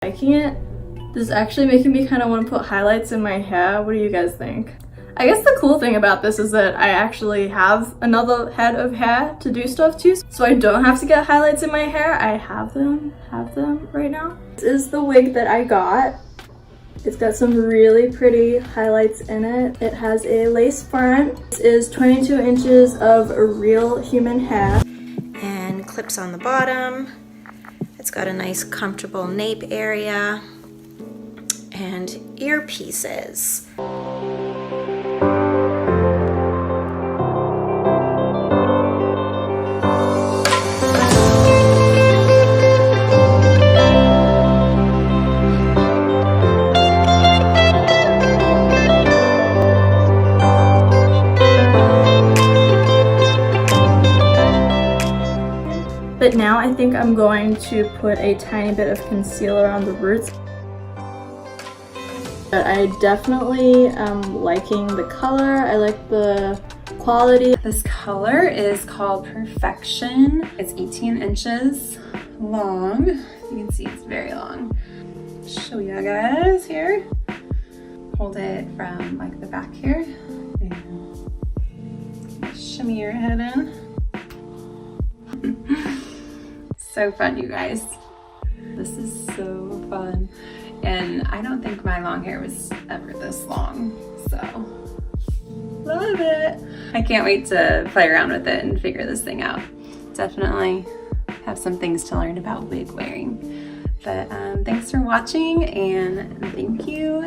Liking it. This is actually making me kind of want to put highlights in my hair. What do you guys think? I guess the cool thing about this is that I actually have another head of hair to do stuff to, so I don't have to get highlights in my hair. I have them right now. This is the wig that I got. It's got some really pretty highlights in it. It has a lace front. This is 22 inches of real human hair. And clips on the bottom. It's got a nice comfortable nape area and earpieces. But now I think I'm going to put a tiny bit of concealer on the roots. But I definitely am liking the color. I like the quality. This color is called Perfection. It's 18 inches long. You can see it's very long. Show you guys here. Hold it from like the back here. And shimmy your head in. So fun, you guys. This is so fun. And I don't think my long hair was ever this long, so love it. I can't wait to play around with it and figure this thing out. Definitely have some things to learn about wig wearing. But thanks for watching, and thank you.